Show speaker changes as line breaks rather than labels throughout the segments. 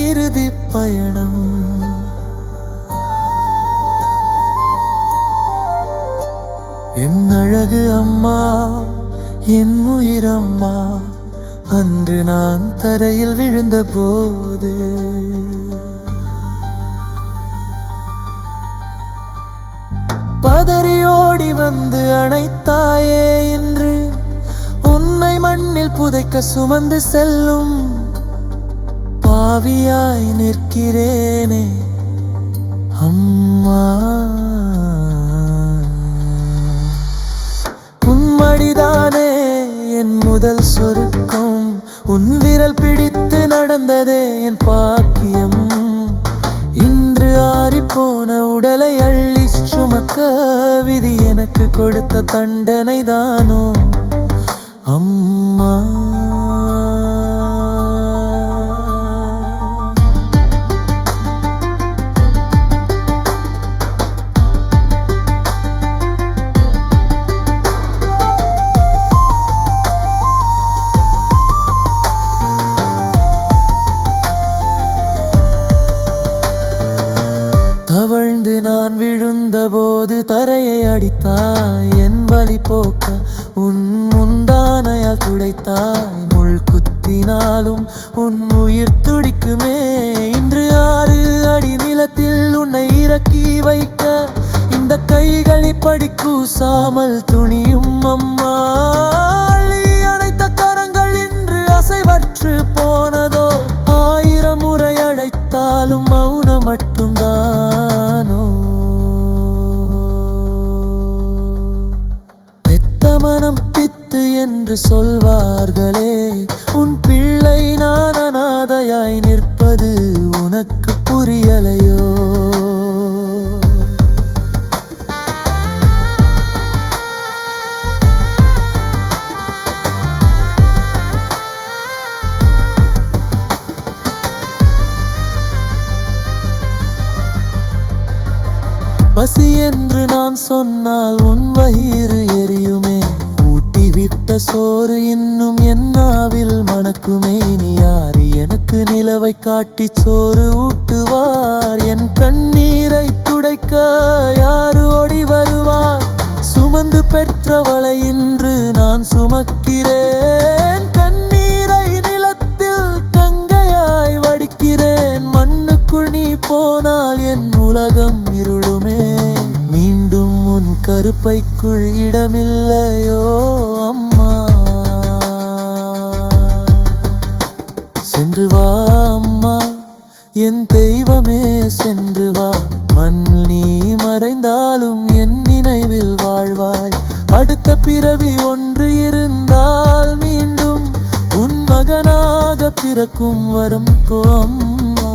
இறுதி பயணம். என் அழகு அம்மா, என் உயிரம்மா, அன்று நான் தரையில் விழுந்த போது பதறி ஓடி வந்து அணைத்தாயே. என்று உன்னை மண்ணில் புதைக்க சுமந்து செல்லும் பாவியாய் நிற்கிறேனே அம்மா. உன்மடிதானே என் முதல் சொருக்கம், உன் விரல் பிடித்து நடந்ததே என் பாக்கியம். இன்று ஆறிப்போன உடலை அள்ளி சுமக்க விதி எனக்கு கொடுத்த தண்டனை தானோ அம்மா. தவழ்ந்து நான் விழுந்த போது தரையை அடித்தாய். என் வலி போக்க உன் முந்தானையால் துடைத்தாய். முள் குத்தினாலும் உன் உயிர் துடிக்குமே. இன்று 6 அடி நிலத்தில் உன்னை இறக்கி வைக்க இந்த கைகள் இப்படி கூசாமல் துணியும் அம்மா. அணைத்த கரங்கள் இன்று அசைவற்று போனதோ. 1000 முறை அழைத்தாலும் மௌனம் மட்டும்தானோ. பெத்த மனம் பித்து என்று சொல்வார்களே, உன் பிள்ளை நான் அனாதையாய் நிற்பது உனக்கு புரியலையோ. பசி என்று நான் சொன்னால் உன் வயிறு எரியுமே. ஊட்டிவிட்ட சோறு இன்னும் என் நாவில் மணக்குமே. நீ யாரு எனக்கு நிலவை காட்டி சோறு ஊட்டுவார்? என் கண்ணீரை துடைக்க யாரு ஓடி வருவார்? சுமந்து பெற்றவளை இன்று நான் சுமக்கிறேன். கண்ணீரை நிலத்தில் கங்கையாய் வடிக்கிறேன். மண்ணுக்குள் நீ போனால் என் உலகம் இருளுமே. மீண்டும் உன் கருப்பைக்குள் இடமில்லையோ அம்மா. சென்று வா அம்மா, என் தெய்வமே சென்று வா. மண் நீ மறைந்தாலும் என் நினைவில் வாழ்வாய். அடுத்த பிறவி ஒன்று இருந்தால் மீண்டும் உன் மகனாக பிறக்கும் வரம் அம்மா.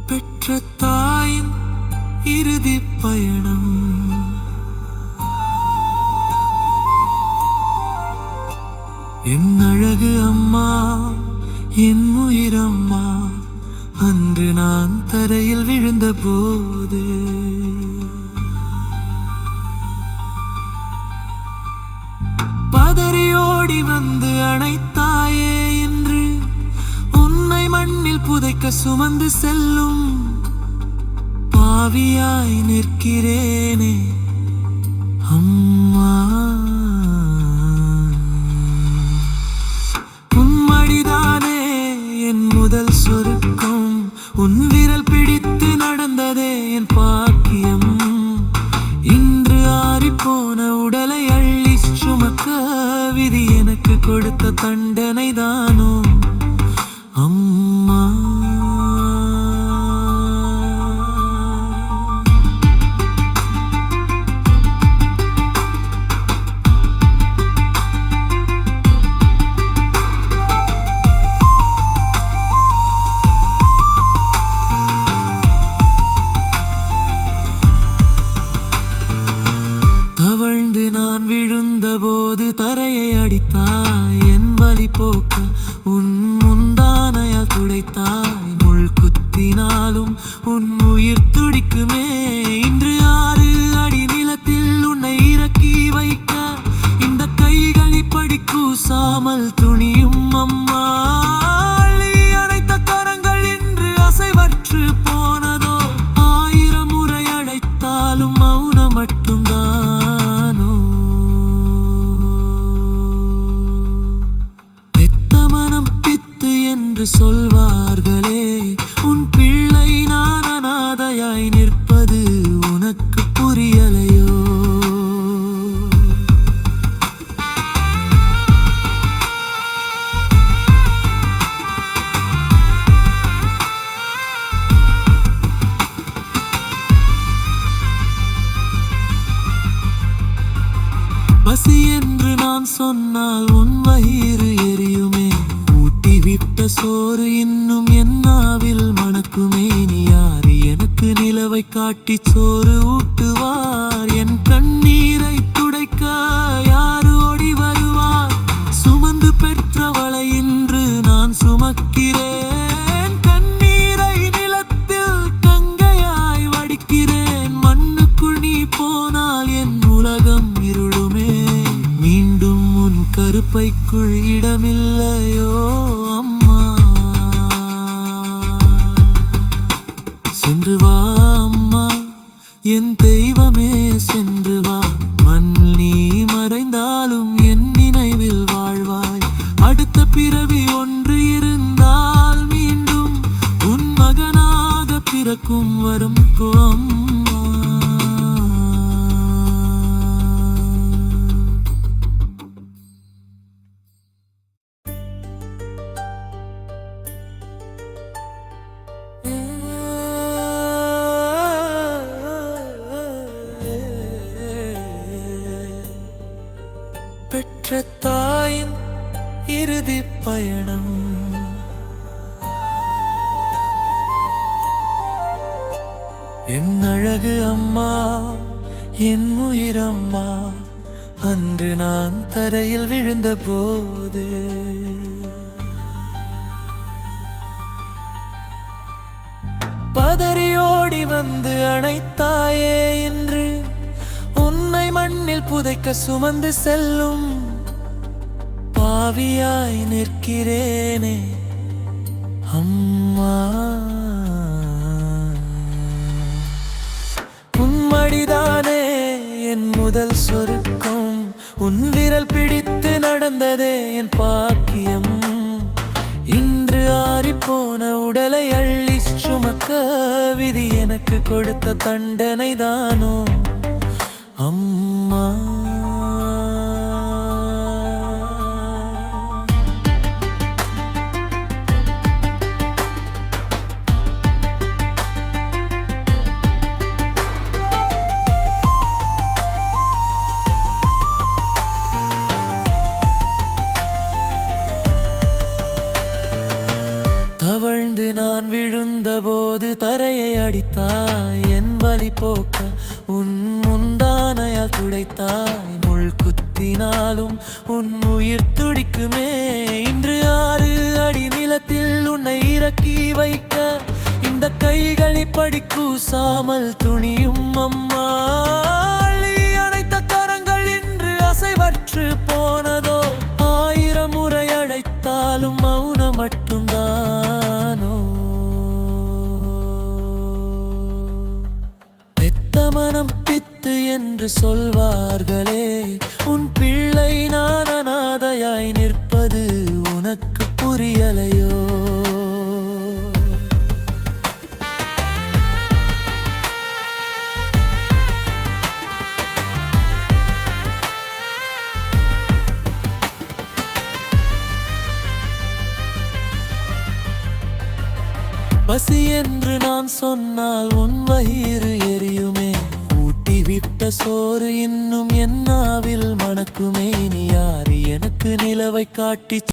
பெற்ற தாயின் இறுதி பயணம். என் அழகு அம்மா, என் உயிரம்மா, அன்று நான் தரையில் விழுந்த போது பதறி ஓடி வந்து அணைத்தாயே. என்று உன்னை மண்ணில் புதைக்க சுமந்து செல்லும் பாவியாய் நிற்கிறேனே அம்மா. உன்மடிதானே என் முதல் சொருக்கம், உன் விரல் பிடித்து நடந்ததே என் பாக்கியம். இன்று ஆறிப்போன உடலை அள்ளி சுமக்க விதி எனக்கு கொடுத்த தண்டனை தானோ அம்மா. தவழ்ந்து நான் விழுந்த விழுந்தபோது தரையை அடித்தாய் என் வலி போக்க உன் முந்தானையால் துடைத்தாய் முள் குத்தினாலும் உன் உயிர் துடிக்குமே இன்று 6 அடி நிலத்தில் உன்னை இறக்கி வைக்க இந்த கைகள் இப்படி கூசாமல் துணியும் அம்மா அணைத்த கரங்கள் இன்று அசைவற்று போனதோ 1000 முறை அழைத்தாலும் மௌனம் மட்டும்தானோ பெத்த மனம் பித்து என்று சொல்வார்களே உன் பிள்ளை நான் அனாதையாய் நிற்பது உனக்கு புரியலையோ பசி என்று நான் சொன்னால் உன் வயிறு எரியுமே ஊட்டி விட்ட சோறு இன்னும் என் நாவில் மணக்குமே நீ யாரு எனக்கு நிலவை காட்டி சோறு ஊட்டுவார் என் கண்ணீரை துடைக்க யாரு ஓடி வருவார் சுமந்து பெற்றவளை இன்று நான் சுமக்கிறேன் கண்ணீரை நிலத்தில் கங்கையாய் வடிக்கிறேன் மண்ணுக்குள் நீ போனால் என் உலகம் இருளுமே மீண்டும் உன் கருப்பைக்குள் இடமில்லையோ அம்மா சென்று வா அம்மா என் தெய்வமே சென்று வா மண் நீ மறைந்தாலும் என் நினைவில் வாழ்வாய் அடுத்த பிறவி ஒன்று இருந்தால் மீண்டும் உன் மகனாக பிறக்கும் வரும் அம்மா பெற்ற தாயின் இறுதி பயணம் என் அழகு அம்மா என் உயிரம்மா அன்று நான் தரையில் விழுந்த போது பதறி ஓடி வந்து அணைத்தாயே என்று உன்னை மண்ணில் புதைக்க சுமந்து செல்லும் பாவியாய் நிற்கிறேனே அம்மா உன் மடிதானே என் முதல் சொருக்கம் உன் விரல் பிடித்து நடந்ததே என் பாக்கியம் இன்று ஆறிப்போன உடலை அள்ளி சுமக்க விதி எனக்கு கொடுத்த தண்டனை தானோ அம்மா தவழ்ந்து நான் விழுந்தபோது தரையை அடித்தாய் என் வலி போக்க உன் முந்தானையால் துடைத்தாய் முள் குத்தினாலும் உன் உயிர் துடிக்குமே இன்று 6 அடி நிலத்தில் உன்னை இறக்கி வைக்க இந்த கைகள் இப்படி கூசாமல் துணியும் அம்மா அணைத்த கரங்கள் இன்று அசைவற்று போனதோ 1000 முறை அழைத்தாலும் மௌனம் மட்டும்தானோ பெத்த மனம் பித்து என்று சொல்வார்களே உன் பிள்ளை நான் அனாதையாய் நிற்பது உனக்கு புரியலையோ பசி என்று நான் சொன்னால் உன் வயிறு எரியுமே ஊட்டி விட்ட சோறு இன்னும் என் நாவில் மணக்குமே நீ யாரு எனக்கு நிலவை காட்டி